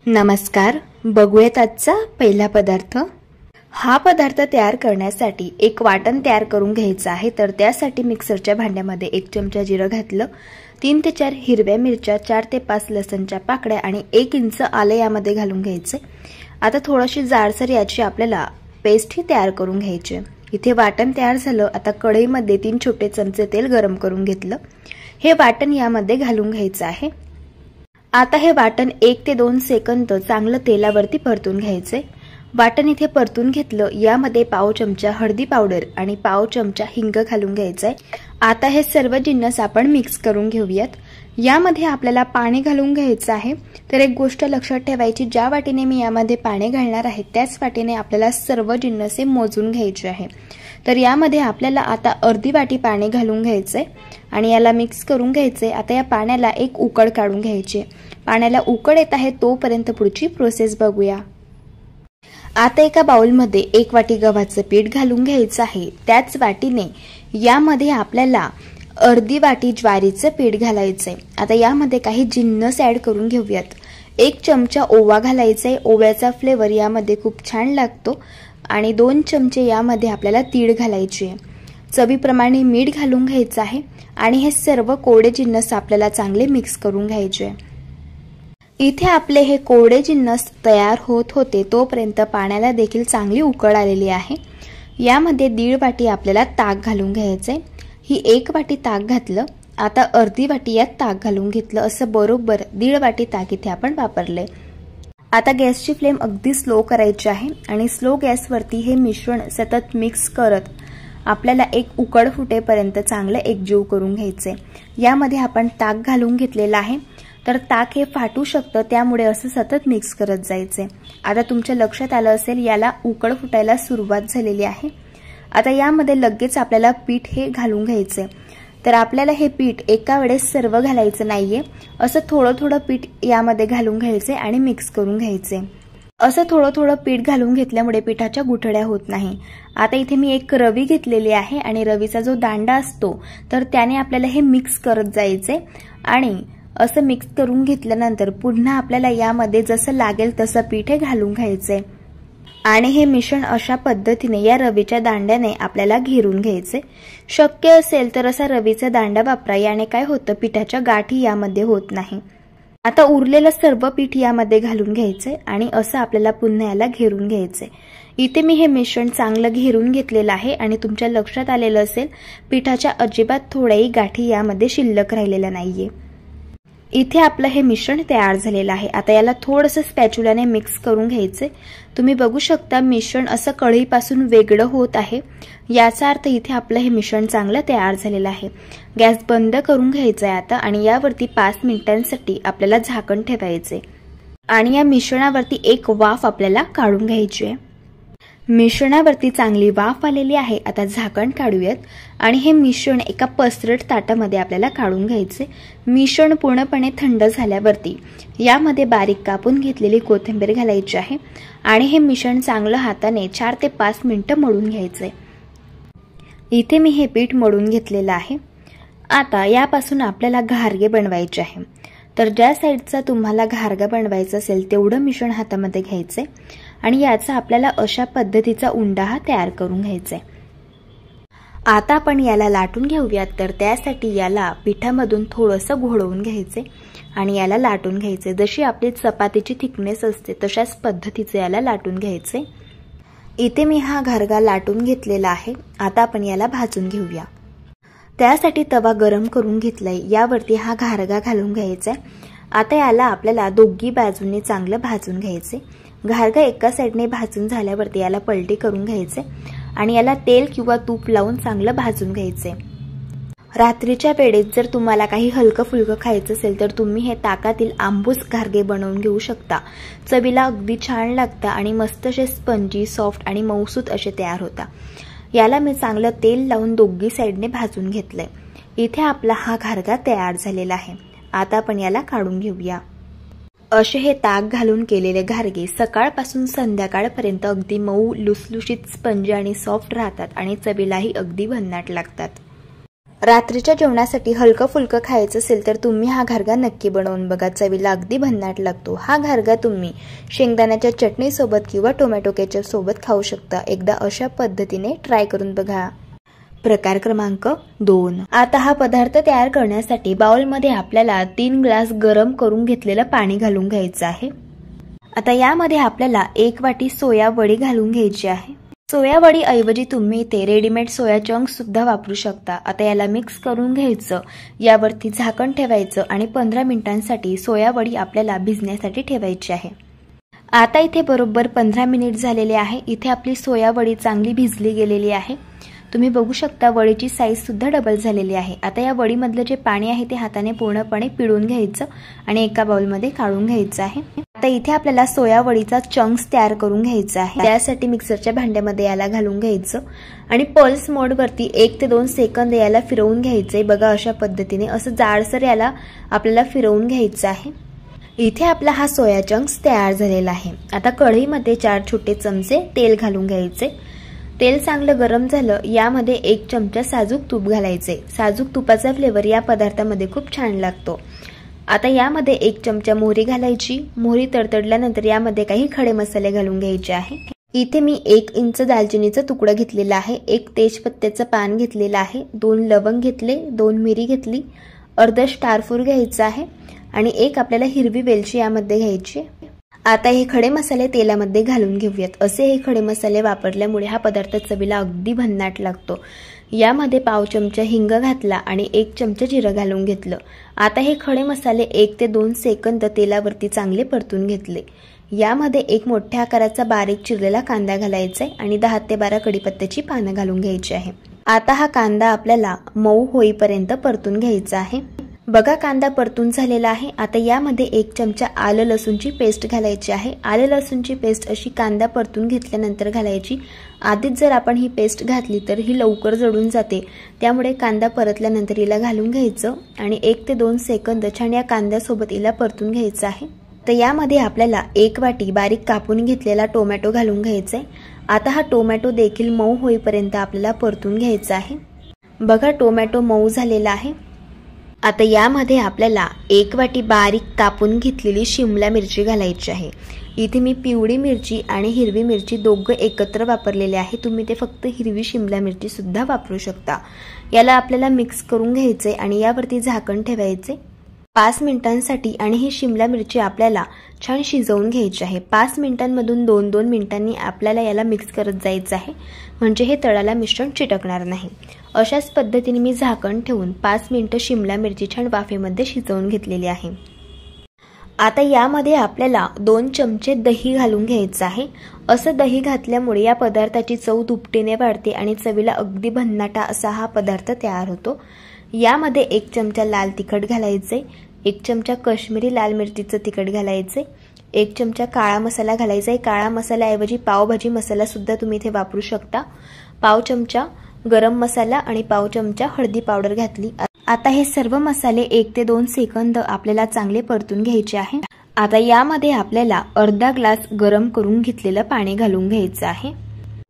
नमस्कार, बघूयात आजचा पहिला पदार्थ। हा पदार्थ तयार करण्यासाठी एक वाटण तयार करून घ्यायचं आहे। तर त्यासाठी मिक्सरच्या भांड्यामध्ये 1 चमचा जिरं घातलं, 3 ते 4 हिरव्या मिरच्या, 4 ते 5 लसणच्या पाकळ्या आणि 1 इंच आलं यामध्ये घालून घ्यायचे। आता थोडीशी जाडसर याची आपल्याला पेस्ट ही तयार करून घ्यायची। इथे वाटण तयार झालं। आता कढईमध्ये 3 छोटे चमचे तेल गरम करून घेतलं। हे वाटण यामध्ये घालून घ्यायचं आहे। आता हे वाटण 1 ते 2 सेकंद चांगलं तेलावरती परतून घ्यायचे। वाटण इथे परतून घेतलं। यामध्ये पाव चमचा हळदी पावडर आणि पाव चमचा हिंग घालून घ्यायचंय। आता हे सर्व जिन्नस आपण मिक्स करून घेऊयात। यामध्ये आपल्याला पाणी घालून घ्यायचं आहे। तर एक गोष्ट लक्षात ठेवायची, ज्या वाटीने मी यामध्ये पाणी घालणार आहे त्याच वाटीने आपल्याला सर्व जिन्नस मोजून घ्यायचे आहे। तर यामध्ये आपल्याला आता अर्धी वाटी पाणी घालून घ्यायचंय आणि याला मिक्स करून घ्यायचंय। आता या पाण्याला एक उकळ काढून घ्यायची। पाण्याला उकळ येत आहे तोपर्यंत पुढची प्रोसेस बघूया। आता एका बाउलमध्ये 1 वाटी गव्हाचं पीठ घालून घ्यायचं आहे। त्याच वाटीने यामध्ये आपल्याला अर्धी वाटी ज्वारीचं पीठ घालायचंय। आता यामध्ये काही जिन्नस ऍड करून घेऊयात। 1 चमचा ओवा घालायचाय। ओव्याचा फ्लेवर यामध्ये खूप छान लागतो आणि 2 चमचे यामध्ये आपल्याला तीळ घालायचे। चवीप्रमाणे मीठ घालून घ्यायचं आहे आणि हे सर्व कोरडे जिन्नस आपल्याला चांगले मिक्स करून घ्यायचे। इथे आपले हे कोरडे जिन्नस तयार होत होते तोपर्यंत पाण्याला देखील चांगली उकळ आलेली आहे। यामध्ये 1.5 वाटी आपल्याला ताक घालून घ्यायचे। ही 1 वाटी ताक घातलं। आता अर्धी वाटी यात ताक घालून घेतलं। असं बरोबर 1.5 वाटी ताक इथे आपण वापरले। आता गॅसची फ्लेम अगदी स्लो करायची आहे आणि स्लो गॅसवरती हे मिश्रण सतत मिक्स करत आपल्याला एक उकळ फुटेपर्यंत चांगलं एकजीव करून घ्यायचे। यामध्ये आपण ताक घालून घेतलेलं आहे। तर ताक हे फाटू शकतं, त्यामुळे असं सतत मिक्स करत जायचे। आता तुमच्या लक्षात आलं असेल याला उकळ फुटायला सुरुवात झालेली आहे। आता यामध्ये लगेच आपल्याला पीठ हे घालून घ्यायचे। तर आपल्याला हे पीठ एका वेळेस सर्व घालायचं नाहीये, असं थोडं थोडं पीठ यामध्ये घालून घ्यायचे आणि मिक्स करून घ्यायचे। असं थोडं थोडं पीठ घालून घेतल्यामुळे पिठाच्या गुठळ्या होत नाही। आता इथे मी एक रवी घेतलेली आहे आणि रवीचा जो दांडा असतो तर त्याने आपल्याला हे मिक्स करत जायचे आणि असं मिक्स करून घेतल्यानंतर पुन्हा आपल्याला यामध्ये जसं लागेल तसं पीठ हे घालून घ्यायचे आणि हे मिश्रण अशा पद्धतीने या रवीच्या दांड्याने आपल्याला घेरून घ्यायचे। शक्य असेल तर असा रवीचा दांडा वापरा, याने काय होतं पिठाच्या गाठी यामध्ये होत नाही। आता उरलेलं सर्व पीठ यामध्ये घालून घ्यायचे आणि असं आपल्याला पुन्हा याला घेरून घ्यायचे। इथे मी हे मिश्रण चांगलं घेरून घेतलेलं आहे आणि तुमच्या लक्षात आलेलं असेल पिठाच्या अजिबात थोड्याही गाठी यामध्ये शिल्लक राहिलेल्या नाहीये। इथे आपलं हे मिश्रण तयार झालेलं आहे। आता याला थोडंसं स्पॅच्युलाने मिक्स करून घ्यायचे। तुम्ही बघू शकता मिश्रण असं कढईपासून वेगळं होत आहे, याचा अर्थ इथे आपलं हे मिश्रण चांगलं तयार झालेलं आहे। गॅस बंद करून घ्यायचा आहे आता आणि यावरती 5 मिनिटांसाठी आपल्याला झाकण ठेवायचे आणि या मिश्रणावरती एक वाफ आपल्याला काढून घ्यायची आहे। मिश्रणावरती चांगली वाफ आलेली आहे। आता झाकण काढूयात आणि हे मिश्रण एका पसरट ताटामध्ये आपल्याला काढून घ्यायचे। मिश्रण पूर्णपणे थंड झाल्यावरती यामध्ये बारीक कापून घेतलेली कोथिंबीर घालायची आहे आणि हे मिश्रण चांगलं हाताने 4 ते 5 मिनिटं मळून घ्यायचे। इथे मी हे पीठ मळून घेतलेलं आहे। आता यापासून आपल्याला घारगे बनवायचे आहे। तर ज्या साईडचा तुम्हाला घारगा बनवायचा असेल तेवढं मिश्रण हातामध्ये घ्यायचे आणि याचा आपल्याला अशा पद्धतीचा उंडा हा तयार करून घ्यायचा आहे। आता आपण याला लाटून घेऊयात। तर त्यासाठी याला पिठामधून थोडंसं घोळवून घ्यायचे आणि याला लाटून घ्यायचे। जशी आपली चपातीची थिकनेस असते तशाच पद्धतीचे याला लाटून घ्यायचे। इथे मी हा घारगा लाटून घेतलेला आहे। आता आपण याला भाजून घेऊया। त्यासाठी तवा गरम करून घेतलाय, यावरती हा घारगा घालून घ्यायचा। आता याला आपल्याला दोन्ही बाजूंनी चांगलं भाजून घ्यायचे। घारगा एका साईडने भाजून झाल्यावरती याला पलटी करून घ्यायचे आणि याला तेल किंवा तूप लावून चांगलं भाजून घ्यायचे। रात्रीच्या वेळेत जर तुम्हाला काही हलकं फुलकं खायचं असेल तर तुम्ही हे ताकातील आंबूस घारगे बनवून घेऊ शकता। चवीला अगदी छान लागतं आणि मस्त असे स्पंजी, सॉफ्ट आणि मऊसूत असे तयार होतात। याला मी चांगलं तेल लावून दोन्ही साईडने भाजून घेतलंय। इथे आपला हा घारगा तयार झालेला आहे। आता आपण याला काढून घेऊया। असे हे ताक घालून केलेले घारगे सकाळपासून संध्याकाळपर्यंत अगदी मऊ, लुसलुशीत, स्पंजी आणि सॉफ्ट राहतात आणि चवीलाही अगदी भन्नाट लागतात। रात्रीच्या जेवणासाठी हलकं फुलकं खायचं असेल तर तुम्ही हा घारगा नक्की बनवून बघा. चवीला अगदी भन्नाट लागतो. हा घारगा तुम्ही शेंगदाण्याच्या चटणीसोबत किंवा टोमॅटो केचप सोबत खाऊ शकता. एकदा अशा पद्धतीने ट्राय करून बघा. प्रकार क्रमांक 2. आता हा पदार्थ तयार करण्यासाठी बाउलमध्ये आपल्याला 3 ग्लास गरम करून घेतलेलं पाणी घालून घ्यायचं आहे. आता यामध्ये आपल्याला 1 वाटी सोया वडी घालून घ्यायची आहे. सोया वडी ऐवजी तुम्ही इथे रेडीमेड सोया चंक्स सुद्धा वापरू शकता. आता याला मिक्स करून घ्यायचं. यावरती झाकण ठेवायचं आणि 15 मिनिटांसाठी सोया वडी आपल्याला भिजण्यासाठी ठेवायची आहे. आता इथे बरोबर 15 मिनिट झालेले आहे. इथे आपली सोया वडी चांगली भिजली गेलेली आहे. तुम्ही बघू शकता वडीची साईज सुद्धा डबल झालेली आहे. आता या वडीमधलं जे पाणी आहे ते हाताने पूर्णपणे पिळून घ्यायचं आणि एका बाउलमध्ये काढून घ्यायचं आहे. आता इथे आपल्याला सोया वडीचा चंक्स तयार करून घ्यायचा आहे. त्यासाठी मिक्सरच्या भांड्यामध्ये याला घालून घ्यायचं आणि पल्स मोडवरती 1 ते 2 सेकंद याला फिरवून घ्यायचंय. बघा अशा पद्धतीने असं जाडसर याला आपल्याला फिरवून घ्यायचं आहे. इथे आपला हा सोया चंक्स तयार झालेला आहे. आता कढईमध्ये 4 छोटे चमचे तेल घालून घ्यायचे. तेल चांगलं गरम झालं. यामध्ये 1 चमचा साजूक तूप घालायचे. साजूक तुपाचा फ्लेवर या पदार्थामध्ये खूप छान लागतो. आता यामध्ये 1 चमचा मोहरी घालायची. मोहरी तडतडल्यानंतर यामध्ये काही खडे मसाले घालून घ्यायचे आहे. इथे मी 1 इंच दालचिनीचा तुकडा घेतलेला आहे. 1 तेजपत्त्याचं पान घेतलेलं आहे. 2 लवंग घेतले. 2 मिरी घेतली. अर्धा स्टारफूर घ्यायचा आहे आणि 1 आपल्याला हिरवी वेलची यामध्ये घ्यायची. आता हे खडे मसाले तेलामध्ये घालून घेऊयात. असे हे खडे मसाले वापरल्यामुळे हा पदार्थ चवीला अगदी भन्नाट लागतो. यामध्ये पाव चमचा हिंग घातला आणि 1 चमचा जिरं घालून घेतलं. आता हे खडे मसाले 1 ते 2 सेकंद तेलावरती चांगले परतून घेतले. यामध्ये 1 मोठ्या आकाराचा बारीक चिरलेला कांदा घालायचा आहे आणि 10 ते 12 कढीपत्त्याची पानं घालून घ्यायची आहे. आता हा कांदा आपल्याला मऊ होईपर्यंत परतून घ्यायचा आहे. बघा कांदा परतून झालेला आहे. आता यामध्ये 1 चमचा आलं लसूणची पेस्ट घालायची आहे. आलं लसूणची पेस्ट अशी कांदा परतून घेतल्यानंतर घालायची. आधीच जर आपण ही पेस्ट घातली तर ही लवकर जळून जाते. त्यामुळे कांदा परतल्यानंतर हिला घालून घ्यायचं आणि 1 ते 2 सेकंद छान या कांद्यासोबत हिला परतून घ्यायचं आहे. तर यामध्ये आपल्याला 1 वाटी बारीक कापून घेतलेला टोमॅटो घालून घ्यायचा आहे. आता हा टोमॅटो देखील मऊ होईपर्यंत आपल्याला परतून घ्यायचा आहे. बघा टोमॅटो मऊ झालेला आहे. आता यामध्ये आपल्याला 1 वाटी बारीक कापून घेतलेली शिमला मिरची घालायची आहे. इथे मी पिवळी मिरची आणि हिरवी मिरची दोघं एकत्र वापरलेले आहे. तुम्ही ते फक्त हिरवी शिमला मिरची सुद्धा वापरू शकता. याला आपल्याला मिक्स करून घ्यायचे आणि यावरती झाकण ठेवायचे 5 मिनिटांसाठी आणि ही शिमला मिरची आपल्याला छान शिजवून घ्यायची आहे. 5 मिनिटांमधून 2-2 मिनिटांनी आपल्याला याला मिक्स करत जायचं आहे. म्हणजे हे तळाला मिश्रण चिटकणार नाही. अशाच पद्धतीने मी झाकण ठेवून 5 मिनिटं शिमला मिरची छान वाफेमध्ये शिजवून घेतलेली आहे. आता यामध्ये आपल्याला 2 चमचे दही घालून घ्यायचं आहे. असं दही घातल्यामुळे या पदार्थाची चव दुपटीने वाढते आणि चवीला अगदी भन्नाटा असा हा पदार्थ तयार होतो. यामध्ये 1 चमचा लाल तिखट घालायचे. 1 चमचा काश्मीरी लाल मिरचीचं तिखट घालायचे. 1 चमचा काळा मसाला घालायचा आहे. काळा मसाल्याऐवजी पावभाजी मसाला सुद्धा तुम्ही इथे वापरू शकता. पाव चमचा गरम मसाला आणि पाव चमचा हळदी पावडर घातली. आता हे सर्व मसाले 1 ते 2 सेकंद आपल्याला चांगले परतून घ्यायचे आहे. आता यामध्ये आपल्याला अर्धा ग्लास गरम करून घेतलेलं पाणी घालून घ्यायचं आहे.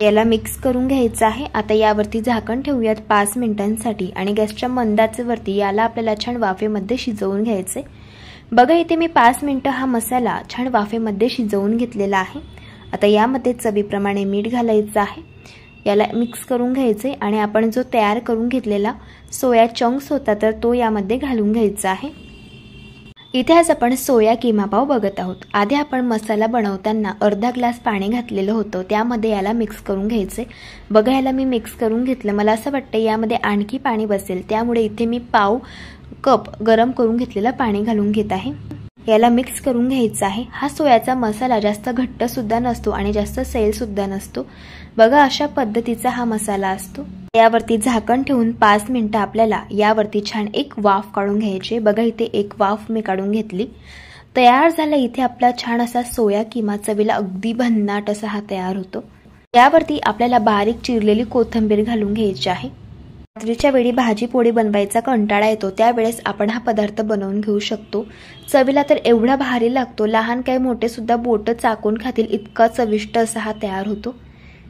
याला मिक्स करून घ्यायचं आहे. आता यावरती झाकण ठेवूयात 5 मिनिटांसाठी आणि गॅसच्या मंद आचेवरती याला आपल्याला छान वाफेमध्ये शिजवून घ्यायचे. बघा इथे मी 5 मिनिटं हा मसाला छान वाफेमध्ये शिजवून घेतलेला आहे. आता यामध्ये चवीप्रमाणे मीठ घालायचं आहे. याला मिक्स करून घ्यायचे आणि आपण जो तयार करून घेतलेला सोया चंक्स होता तर तो यामध्ये घालून घ्यायचा आहे. इथे आज आपण सोया किमा पाव बघत आहोत. आधी आपण मसाला बनवताना अर्धा ग्लास पाणी घातलेलं होतं. त्यामध्ये याला मिक्स करून घ्यायचे. बघा याला मी मिक्स करून घेतलं. मला असं वाटतं यामध्ये आणखी पाणी बसेल. त्यामुळे इथे मी पाव कप गरम करून घेतलेलं पाणी घालून घेत आहे. याला मिक्स करून घ्यायचं आहे. हा सोयाचा मसाला जास्त घट्ट सुद्धा नसतो आणि जास्त सैल सुद्धा नसतो. बघा अशा पद्धतीचा हा मसाला असतो. यावरती झाकण ठेवून 5 मिनिटं आपल्याला यावरती छान एक वाफ काढून घ्यायची. बघा इथे एक वाफ मी काढून घेतली. तयार झाला इथे आपला छान असा सोया किमा. चवीला अगदी भन्नाट असा हा तयार होतो. यावरती आपल्याला बारीक चिरलेली कोथिंबीर घालून घ्यायची आहे. रात्रीच्या वेळी भाजी पोळी बनवायचा कंटाळा येतो त्यावेळेस आपण हा पदार्थ बनवून घेऊ शकतो. चवीला तर एवढा भारी लागतो. लहान काय मोठे सुद्धा बोटं चाकून खातील इतका चविष्ट असा हा तयार होतो.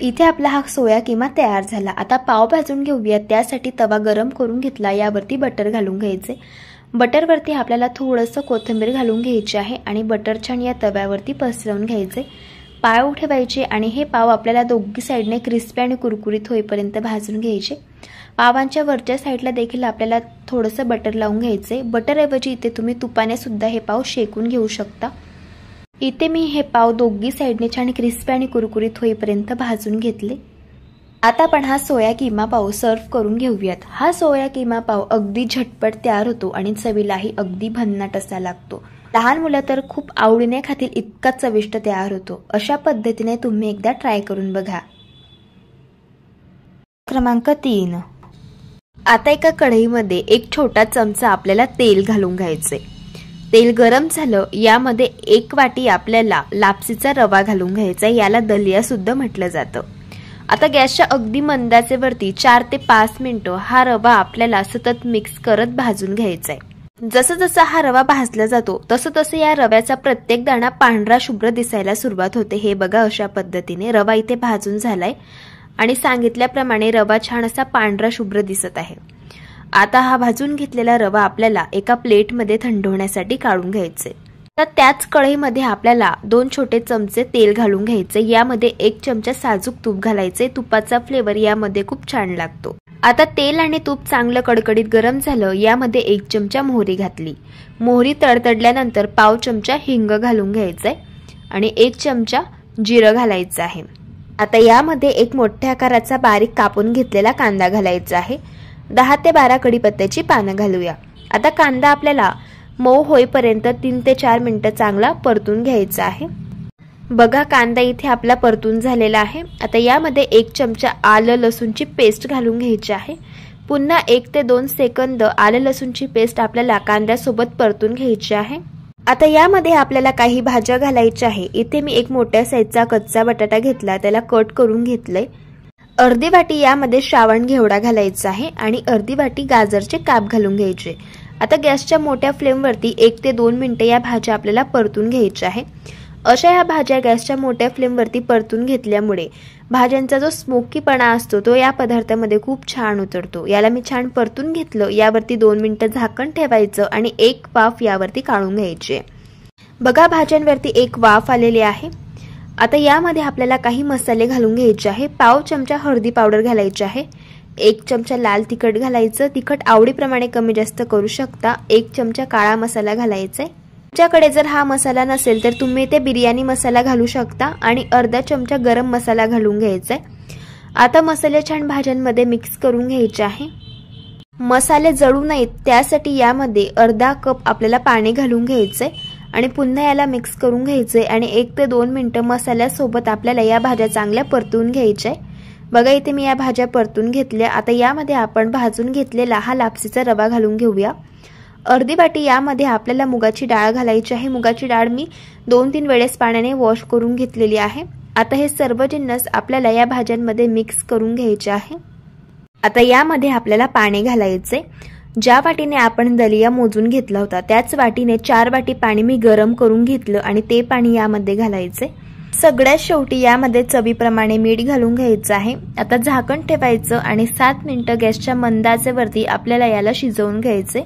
इथे आपला हा सोया किमा तयार झाला। आता पाव भाजून घेऊया। त्यासाठी तवा गरम करून घेतला, यावरती बटर घालून घ्यायचे। बटरवरती आपल्याला थोडंसं कोथिंबीर घालून घ्यायची आहे आणि बटर छान या तव्यावरती पसरवून घ्यायचे। पाव ठेवायचे आणि हे पाव आपल्याला दोघी साईडने क्रिस्पी आणि कुरकुरीत होईपर्यंत भाजून घ्यायचे। पावांच्या वरच्या साईडला देखील आपल्याला थोडंसं बटर लावून घ्यायचे। बटरऐवजी इथे तुम्ही तुपाने सुद्धा हे पाव शेकून घेऊ शकता। इथे मी हे पाव दोघी साईडने छान क्रिस्पी आणि कुरकुरीत होईपर्यंत भाजून घेतले। आता आपण हा सोया किमा पाव सर्व करून घेऊयात। हा सोया किमा पाव अगदी झटपट तयार होतो आणि चवीलाही अगदी भन्नाट असा लागतो। लहान मुलं तर खूप आवडीने खातील इतका चविष्ट तयार होतो। अशा पद्धतीने तुम्ही एकदा ट्राय करून बघा। क्रमांक 3, आता एका कढईमध्ये एक छोटा चमचा आपल्याला तेल घालून घ्यायचे। तेल गरम झालं, यामध्ये 1 वाटी आपल्याला लापसीचा रवा घालून घ्यायचा, याला दलिया सुद्धा म्हटलं जातं। आता गॅसच्या अगदी मंद आचेवरती 4 ते 5 मिनिटं हा रवा आपल्याला सतत मिक्स करत भाजून घ्यायचा आहे। जसं जसं हा रवा भाजला जातो तसं तसं या रव्याचा प्रत्येक दाणा पांढरा शुभ्र दिसायला सुरुवात होते। हे बघा, अशा पद्धतीने रवा इथे भाजून झालाय आणि सांगितल्याप्रमाणे रवा छान असा पांढरा शुभ्र दिसत आहे। आता हा भाजून घेतलेला रवा आपल्याला एका प्लेटमध्ये थंड होण्यासाठी काढून घ्यायचे। तर त्याच कढईमध्ये आपल्याला 2 छोटे चमचे तेल घालून घ्यायचे, यामध्ये 1 चमचा साजूक तूप घालायचे। तुपाचा फ्लेवर यामध्ये खूप छान लागतो। आता तेल आणि तूप चांगलं कडकडीत गरम झालं, यामध्ये 1 चमचा मोहरी घातली। मोहरी तडतडल्यानंतर पाव चमचा हिंग घालून घ्यायचंय आणि 1 चमचा जिरं घालायचं आहे। आता यामध्ये 1 मोठ्या आकाराचा बारीक कापून घेतलेला कांदा घालायचा आहे। 10 ते 12 कढीपत्त्याची पानं घालूया। आता कांदा आपल्याला मऊ होईपर्यंत 3 ते 4 मिनिटं चांगला परतून घ्यायचा आहे। बघा, कांदा इथे आपला परतून झालेला आहे। आता यामध्ये 1 चमचा आलं लसूणची पेस्ट घालून घ्यायची आहे। पुन्हा 1 ते 2 सेकंद आलं लसूणची पेस्ट आपल्याला कांद्यासोबत परतून घ्यायची आहे। आता यामध्ये आपल्याला काही भाज्या घालायच्या आहे। इथे मी 1 मोठ्या साईजचा कच्चा बटाटा घेतला, त्याला कट करून घेतलंय। अर्धी वाटी यामध्ये श्रावण घेवडा घालायचा आहे आणि अर्धी वाटी गाजरचे काप घालून घ्यायचे। आता गॅसच्या मोठ्या फ्लेमवरती 1 ते 2 मिनिटं या भाज्या आपल्याला परतून घ्यायच्या आहे। अशा या भाज्या गॅसच्या मोठ्या फ्लेमवरती परतून घेतल्यामुळे भाज्यांचा जो स्मोकीपणा असतो तो या पदार्थामध्ये खूप छान उतरतो। याला मी छान परतून घेतलं, यावरती 2 मिनिटं झाकण ठेवायचं आणि 1 वाफ यावरती काढून घ्यायची। बघा, भाज्यांवरती 1 वाफ आलेली आहे। आता यामध्ये आपल्याला काही मसाले घालून घ्यायचे आहे। पाव चमचा हळदी पावडर घालायची आहे। 1 चमचा लाल तिखट घालायचं, तिखट आवडीप्रमाणे कमी जास्त करू शकता। 1 चमचा काळा मसाला घालायचा आहे। तुमच्याकडे जर हा मसाला नसेल तर तुम्ही ते बिर्याणी मसाला घालू शकता आणि अर्धा चमचा गरम मसाला घालून घ्यायचा आहे। आता मसाले छान भाज्यांमध्ये मिक्स करून घ्यायचे आहे। मसाले जळू नयेत त्यासाठी यामध्ये अर्धा कप आपल्याला पाणी घालून घ्यायचंय आणि पुन्हा याला मिक्स करून घ्यायचंय आणि 1 ते 2 मिनिटं मसाल्यासोबत आपल्याला या भाज्या चांगल्या परतून घ्यायच्या। बघा, इथे मी या भाज्या परतून घेतल्या। आता यामध्ये आपण भाजून घेतलेला हा लापसीचा रवा घालून घेऊया। अर्धी वाटी यामध्ये आपल्याला मुगाची डाळ घालायची आहे। मुगाची डाळ मी 2-3 वेळेस पाण्याने वॉश करून घेतलेली आहे। आता हे सर्व जिन्नस आपल्याला या भाज्यांमध्ये मिक्स करून घ्यायचे आहे। आता यामध्ये आपल्याला पाणी घालायचे। ज्या वाटीने आपण दलिया मोजून घेतला होता त्याच वाटीने 4 वाटी पाणी मी गरम करून घेतलं आणि ते पाणी यामध्ये घालायचे। सगळ्यात शेवटी यामध्ये चवीप्रमाणे मीठ घालून घ्यायचं आहे। आता झाकण ठेवायचं आणि 7 मिनिटं गॅसच्या मंद आचेवरती आपल्याला याला शिजवून घ्यायचे।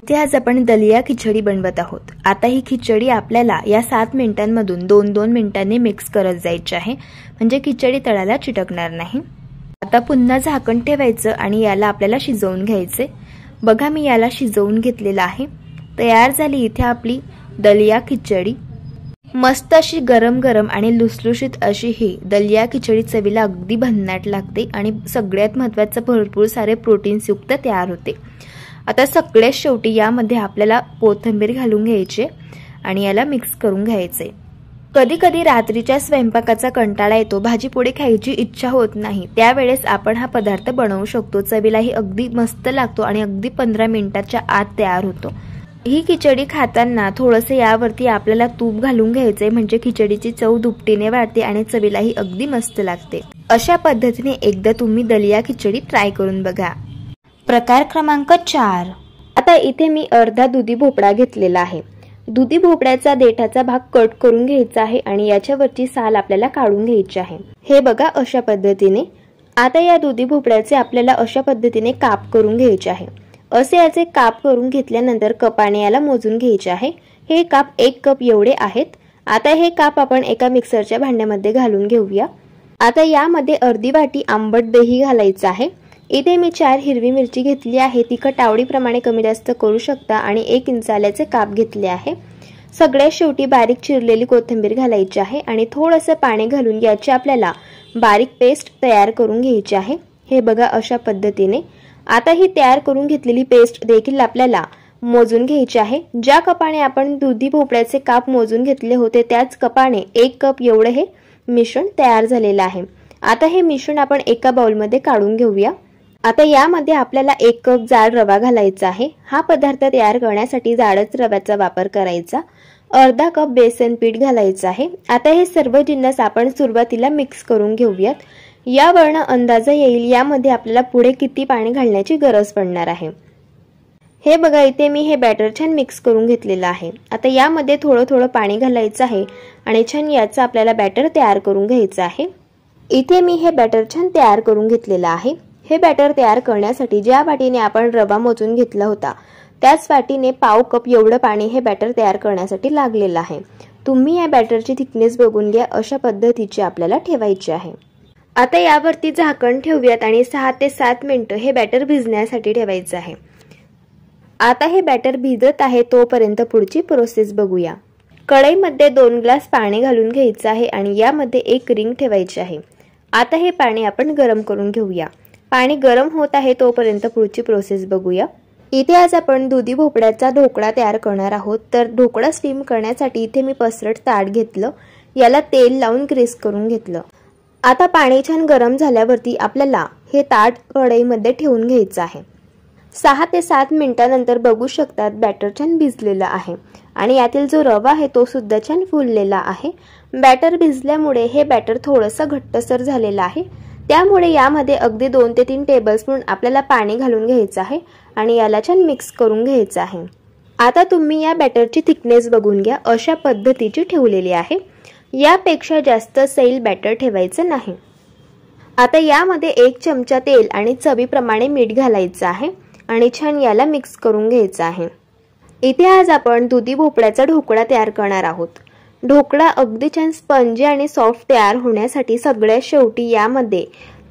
इथे आज आपण दलिया खिचडी बनवत आहोत। आता ही खिचडी आपल्याला या 7 मिनिटांमधून 2-2 मिनिटांनी मिक्स करत जायची आहे, म्हणजे खिचडी तळाला चिटकणार नाही। आता पुन्हा झाकण ठेवायचं आणि याला आपल्याला शिजवून घ्यायचे। बघा, मी याला शिजवून घेतलेला आहे। तयार झाली इथे आपली दलिया खिचडी। मस्त अशी गरम गरम आणि लुसलुशीत अशी ही दलिया खिचडी चवीला अगदी भन्नाट लागते आणि सगळ्यात महत्त्वाचं भरपूर सारे प्रोटीन्स युक्त तयार होते। आता सगळ्यात शेवटी यामध्ये आपल्याला कोथिंबीर घालून घ्यायची आणि याला मिक्स करून घ्यायचे। कधी कधी रात्रीच्या स्वयंपाकाचा कंटाळा येतो, भाजीपोळी खायची इच्छा होत नाही, त्यावेळेस आपण हा पदार्थ बनवू शकतो। चवीलाही अगदी मस्त लागतो आणि अगदी 15 मिनिटाच्या आत तयार होतो। ही खिचडी खाताना थोडंसं यावरती आपल्याला तूप घालून घ्यायचे, म्हणजे खिचडीची चव दुपटीने वाढते आणि चवीलाही अगदी मस्त लागते। अशा पद्धतीने एकदा तुम्ही दलिया खिचडी ट्राय करून बघा। प्रकार क्रमांक 4, आता इथे मी अर्धा दुधी भोपळा घेतलेला आहे। दुधी भोपळ्याचा देठाचा भाग कट करून घ्यायचा आहे आणि याच्यावरची साल आपल्याला काढून घ्यायची आहे। हे बघा अशा पद्धतीने। आता या दुधी भोपळ्याचे आपल्याला अशा पद्धतीने काप करून घ्यायचे आहे। असे याचे काप करून घेतल्यानंतर कपाने याला मोजून घ्यायचे आहे। हे काप 1 कप एवढे आहेत। आता हे काप आपण एका मिक्सरच्या भांड्यामध्ये घालून घेऊया। आता यामध्ये अर्धी वाटी आंबट दही घालायचं आहे। इथे मी 4 हिरवी मिरची घेतली आहे। तिखट आवडीप्रमाणे कमी जास्त करू शकता आणि 1 इंच आल्याचे काप घेतले आहे। सगळ्यात शेवटी बारीक चिरलेली कोथिंबीर घालायची आहे आणि थोडंसं पाणी घालून याची आपल्याला बारीक पेस्ट तयार करून घ्यायची आहे। हे बघा अशा पद्धतीने। आता ही तयार करून घेतलेली पेस्ट देखील आपल्याला मोजून घ्यायची आहे। ज्या कपाने आपण दुधी भोपळ्याचे काप मोजून घेतले होते त्याच कपाने 1 कप एवढे हे मिश्रण तयार झालेलं आहे। आता हे मिश्रण आपण एका बाउलमध्ये काढून घेऊया। आता यामध्ये आपल्याला 1 कप जाड रवा घालायचा आहे। हा पदार्थ तयार करण्यासाठी जाडच रव्याचा वापर करायचा। अर्धा कप बेसन पीठ घालायचं आहे। आता हे सर्व जिन्नस आपण सुरुवातीला मिक्स करून घेऊयात। यावरून अंदाज येईल यामध्ये आपल्याला पुढे किती पाणी घालण्याची गरज पडणार आहे। हे बघा इथे मी हे बॅटर छान मिक्स करून घेतलेलं आहे। आता यामध्ये थोडं पाणी घालायचं आहे आणि छान याचा आपल्याला बॅटर तयार करून घ्यायचं आहे। इथे मी हे बॅटर छान तयार करून घेतलेलं आहे। हे बॅटर तयार करण्यासाठी ज्या वाटीने आपण रवा मोजून घेतला होता त्याच वाटीने पाव कप एवढं पाणी हे बॅटर तयार करण्यासाठी लागलेलं आहे। तुम्ही या बॅटरची थिकनेस बघून घ्या। अशा पद्धतीची आपल्याला ठेवायची आहे। आता यावरती झाकण ठेवूयात आणि 6 ते 7 मिनिटं हे बॅटर भिजण्यासाठी ठेवायचं आहे। आता हे बॅटर भिजत आहे तोपर्यंत पुढची प्रोसेस बघूया। कढईमध्ये 2 ग्लास पाणी घालून घ्यायचं आहे आणि यामध्ये 1 रिंग ठेवायची आहे। आता हे पाणी आपण गरम करून घेऊया। पाणी गरम होत आहे तोपर्यंत पुढची प्रोसेस बघूया। इथे आज आपण दुधी भोपळ्याचा ढोकळा तयार करणार आहोत। तर ढोकळा स्टीम करण्यासाठी इथे मी पसरट ताट घेतलं, याला तेल लावून ग्रीस करून घेतलं। आता पाणी छान गरम झाल्यावरती आपल्याला हे ताट कढईमध्ये ठेवून घ्यायचं आहे। 6 ते 7 मिनिटांनंतर बघू शकतात बॅटर छान भिजलेलं आहे आणि यातील जो रवा आहे तो सुद्धा छान फुललेला आहे। बॅटर भिजल्यामुळे हे बॅटर थोडंसं घट्टसर झालेलं आहे। त्यामुळे यामध्ये अगदी 2 ते 3 टेबलस्पून आपल्याला पाणी घालून घ्यायचं आहे आणि याला छान मिक्स करून घ्यायचं आहे। आता तुम्ही या बॅटरची थिकनेस बघून घ्या। अशा पद्धतीची ठेवलेली आहे। यापेक्षा जास्त सैल बॅटर ठेवायचं नाही। आता यामध्ये 1 चमचा तेल आणि चवीप्रमाणे मीठ घालायचं आहे आणि छान याला मिक्स करून घ्यायचं आहे। इथे आज आपण दुधी भोपळ्याचा ढोकळा तयार करणार आहोत। ढोकळा अगदी छान स्पंजी आणि सॉफ्ट तयार होण्यासाठी सगळ्यात शेवटी यामध्ये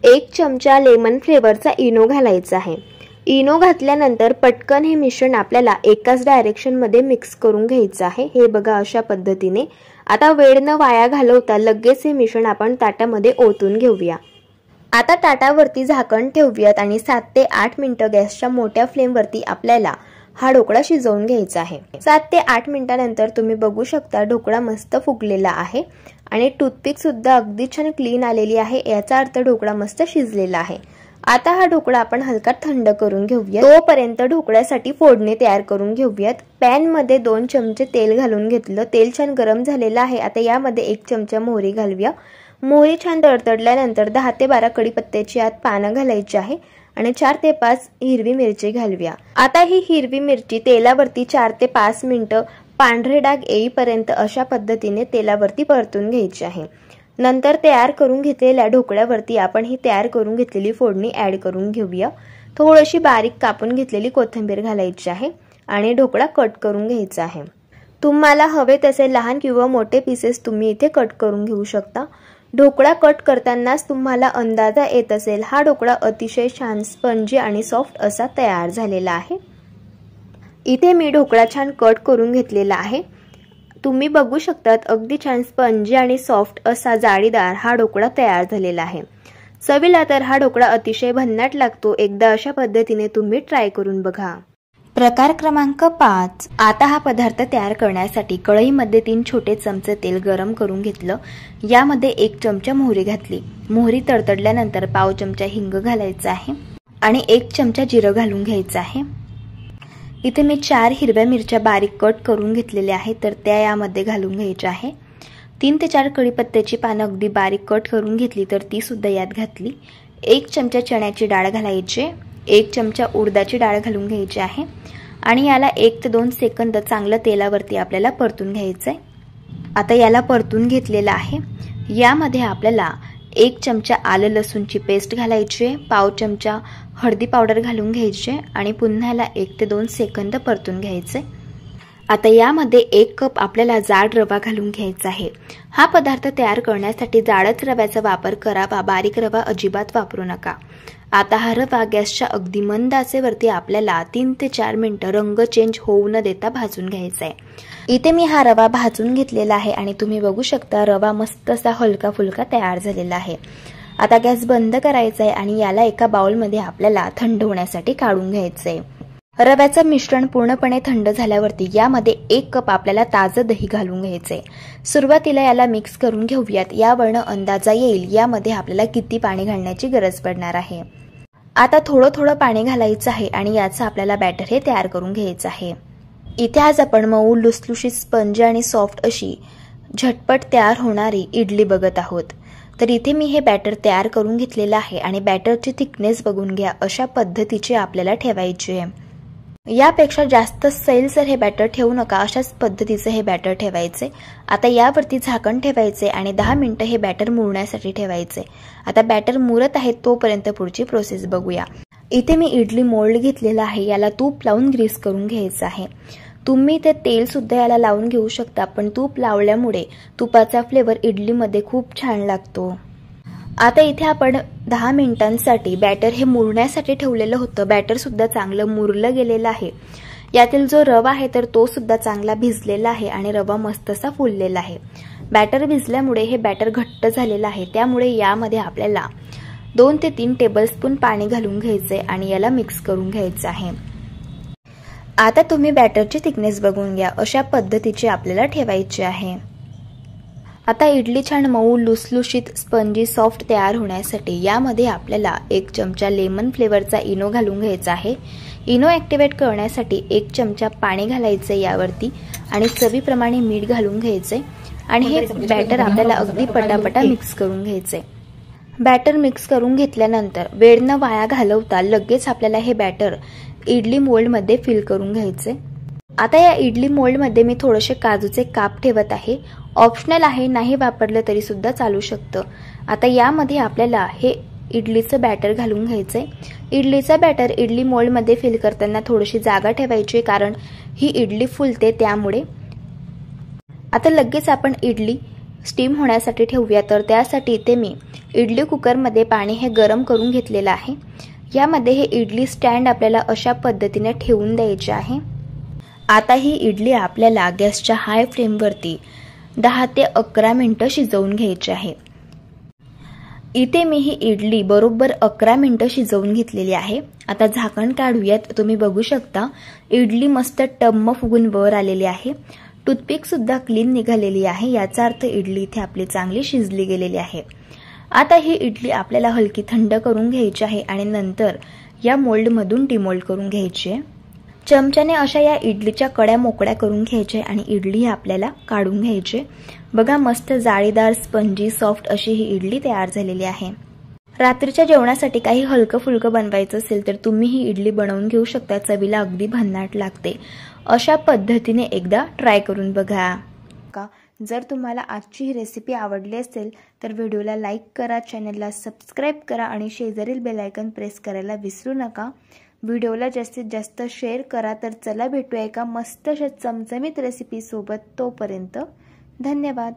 1 चमचा लेमन फ्लेवरचा इनो घालायचा आहे। इनो घातल्यानंतर पटकन हे मिश्रण आपल्याला एकाच डायरेक्शन मध्ये मिक्स करून घ्यायचं आहे। हे बघा अशा पद्धतीने। आता वेळ न वाया घालवता लगेच हे मिश्रण आपण ताटामध्ये ओतून घेऊया। आता ताटावरती झाकण ठेवूयात आणि 7 ते 8 मिनिटं गॅसच्या मोठ्या फ्लेमवरती आपल्याला हा ढोकळा शिजवून घ्यायचा आहे। 7 ते 8 मिनिटांनंतर तुम्ही बघू शकता ढोकळा मस्त फुगलेला आहे आणि टूथपिक सुद्धा अगदी छान क्लीन आलेली आहे। याचा अर्थ ढोकळा मस्त शिजलेला आहे। आता हा ढोकळा आपण हलका थंड करून घेऊया। तोपर्यंत ढोकळ्यासाठी फोडणी तयार करून घेऊयात। पॅन मध्ये 2 चमचे तेल घालून घेतलं। तेल छान गरम झालेलं आहे। आता यामध्ये 1 चमचा मोहरी घालूया। मोहरी छान तडतडल्यानंतर 10 ते 12 कढीपत्त्याची आत पानं घालायची आहे आणि 4 ते 5 हिरवी मिरची घालूया। आता ही हिरवी मिरची तेलावरती 4 ते 5 मिनिटं पांढरे डाग येईपर्यंत अशा पद्धतीने तेलावरती परतून घ्यायची आहे। नंतर तयार करून घेतलेल्या ढोकळ्यावरती आपण ही तयार करून घेतलेली फोडणी ऍड करून घेऊया। थोडीशी बारीक कापून घेतलेली कोथिंबीर घालायची आहे आणि ढोकळा कट करून घ्यायचा आहे। तुम्हाला हवे तसे लहान किंवा मोठे पीसेस तुम्ही इथे कट करून घेऊ शकता। ढोकळा कट करतानाच तुम्हाला अंदाजा येत असेल हा ढोकळा अतिशय छान स्पंजी आणि सॉफ्ट असा तयार झालेला आहे। इथे मी ढोकळा छान कट करून घेतलेला आहे। तुम्ही बघू शकतात अगदी छान स्पंजी आणि सॉफ्ट असा जाळीदार हा ढोकळा तयार झालेला आहे। चवीला तर हा ढोकळा अतिशय भन्नाट लागतो। एकदा अशा पद्धतीने तुम्ही ट्राय करून बघा। प्रकार क्रमांक 5। आता हा पदार्थ तयार करण्यासाठी कढईमध्ये 3 छोटे चमचे तेल गरम करून घेतलं। यामध्ये 1 चमचा मोहरी घातली। मोहरी तडतडल्यानंतर पाव चमचा हिंग घालायचा आहे आणि 1 चमचा जिरं घालून घ्यायचं आहे। इथे मी 4 हिरव्या मिरच्या बारीक कट करून घेतलेल्या आहेत तर त्या यामध्ये घालून घ्यायच्या आहे। 3 ते 4 कढीपत्त्याची पानं अगदी बारीक कट करून घेतली तर ती सुद्धा यात घातली। 1 चमचा चण्याची डाळ घालायची। 1 चमचा उडदाची डाळ घालून घ्यायची आहे आणि याला 1 ते 2 सेकंद चांगलं तेलावरती आपल्याला परतून घ्यायचं आहे। आता याला परतून घेतलेलं आहे। यामध्ये आपल्याला 1 चमचा आलं लसूणची पेस्ट घालायची आहे, पाव चमचा हळदी पावडर घालून घ्यायची आणि पुन्हा याला 1 ते 2 सेकंद परतून घ्यायचे। आता यामध्ये 1 कप आपल्याला जाड रवा घालून घ्यायचा आहे। हा पदार्थ तयार करण्यासाठी जाडच रव्याचा वापर करावा, बारीक रवा अजिबात वापरू नका। आता हा रवा गॅसच्या अगदी मंद आचेवरती आपल्याला 3 ते 4 मिनिटं रंग चेंज होऊ न देता भाजून घ्यायचा आहे। इथे मी हा रवा भाजून घेतलेला आहे आणि तुम्ही बघू शकता रवा मस्त असा हलका फुलका तयार झालेला आहे। आता गॅस बंद करायचा आहे आणि याला एका बाउलमध्ये आपल्याला थंड होण्यासाठी काढून घ्यायचं आहे। रव्याचं मिश्रण पूर्णपणे थंड झाल्यावरती यामध्ये 1 कप आपल्याला ताजं दही घालून घ्यायचे। सुरुवातीला याला मिक्स करून घेऊयात, यावरनं अंदाजा येईल यामध्ये आपल्याला किती पाणी घालण्याची गरज पडणार आहे। आता थोडं थोडं पाणी घालायचं आहे आणि याचं आपल्याला बॅटर हे तयार करून घ्यायचं आहे। इथे आज आपण मऊ लुसलुशीत स्पंज आणि सॉफ्ट अशी झटपट तयार होणारी इडली बघत आहोत। तर इथे मी हे बॅटर तयार करून घेतलेलं आहे आणि बॅटरची थिकनेस बघून घ्या, अशा पद्धतीचे आपल्याला ठेवायचे आहे। यापेक्षा जास्त सैलसर हे बॅटर ठेवू नका, अशाच पद्धतीचे हे बॅटर ठेवायचे। आता यावरती झाकण ठेवायचे आणि 10 मिनिटं हे बॅटर मुरण्यासाठी ठेवायचे। आता बॅटर मुरत आहे तोपर्यंत पुढची प्रोसेस बघूया। इथे मी इडली मोल्ड घेतलेला आहे, याला तूप लावून ग्रीस करून घ्यायचं आहे। तुम्ही ते तेल सुद्धा याला लावून घेऊ शकता, पण तूप लावल्यामुळे तुपाचा फ्लेवर इडलीमध्ये खूप छान लागतो। आता इथे आपण 10 मिनिटांसाठी बॅटर हे मुरण्यासाठी ठेवलेलं होतं। बॅटर सुद्धा चांगलं मुरलं गेलेलं आहे। यातील जो रवा आहे तर तो सुद्धा चांगला भिजलेला आहे आणि रवा मस्त असा फुललेला आहे। बॅटर भिजल्यामुळे हे बॅटर घट्ट झालेलं आहे, त्यामुळे यामध्ये आपल्याला 2 ते 3 टेबलस्पून पाणी घालून घ्यायचे आणि याला मिक्स करून घ्यायचं आहे। आता तुम्ही बॅटरची थिकनेस बघून घ्या, अशा पद्धतीचे आपल्याला ठेवायचे आहे। आता इडली छान मऊ लुसलुशीत स्पंजी सॉफ्ट तयार होण्यासाठी यामध्ये आपल्याला 1 चमचा लेमन फ्लेवरचा इनो घालून घ्यायचा आहे। इनो ॲक्टिवेट करण्यासाठी 1 चमचा पाणी घालायचे यावरती आणि चवीप्रमाणे मीठ घालून घ्यायचे आणि हे बॅटर आपल्याला अगदी पटापटा मिक्स करून घ्यायचे। बॅटर मिक्स करून घेतल्यानंतर वेळ न वाया घालवता लगेच आपल्याला हे बॅटर इडली मोल्डमध्ये फिल करून घ्यायचे। आता या इडली मोल्डमध्ये मी थोडेसे काजूचे काप ठेवत आहे, ऑप्शनल आहे, नाही वापरलं तरी सुद्धा चालू शकतं। आता यामध्ये आपल्याला हे इडलीचं बॅटर घालून घ्यायचंय। इडलीचं बॅटर इडली मोल्डमध्ये फिल करताना थोडीशी जागा ठेवायची, कारण ही इडली फुलते त्यामुळे। आता लगेच आपण इडली स्टीम होण्यासाठी ठेवूया, तर त्यासाठी इथे मी इडली कुकरमध्ये पाणी हे गरम करून घेतलेलं आहे। यामध्ये हे इडली स्टँड आपल्याला अशा पद्धतीने ठेवून द्यायचे आहे। आता ही इडली आपल्याला गॅसच्या हाय फ्लेमवरती 10 ते 11 मिनिटं शिजवून घ्यायची आहे। इथे मी ही इडली बरोबर 11 मिनिटं शिजवून घेतलेली आहे। आता झाकण काढूयात, तुम्ही बघू शकता इडली मस्त टम्म फुगून वर आलेली आहे। टूथपिक सुद्धा क्लीन निघालेली आहे, याचा अर्थ इडली इथे आपली चांगली शिजली गेलेली आहे। आता ही इडली आपल्याला हलकी थंड करून घ्यायची आहे आणि नंतर या मोल्डमधून डिमोल्ड करून घ्यायची आहे। चमच्याने अशा या इडलीच्या कड्या मोकळ्या करून घ्यायच्या आणि इडली आपल्याला काढून घ्यायची। बघा मस्त जाळीदार स्पंजी सॉफ्ट अशी ही इडली तयार झालेली आहे। रात्रीच्या जेवणासाठी काही हलकं फुलकं बनवायचं असेल तर तुम्ही ही इडली बनवून घेऊ शकता, चवीला अगदी भन्नाट लागते। अशा पद्धतीने एकदा ट्राय करून बघा। जर तुम्हाला आजची ही रेसिपी आवडली असेल तर व्हिडिओला लाईक करा, चॅनलला सबस्क्राईब करा आणि शेजारील बेल आयकॉन प्रेस करायला विसरू नका। व्हिडिओला जास्तीत जास्त शेअर करा। तर चला भेटूया एका मस्त अशा चमचमीत रेसिपी सोबत, तोपर्यंत धन्यवाद।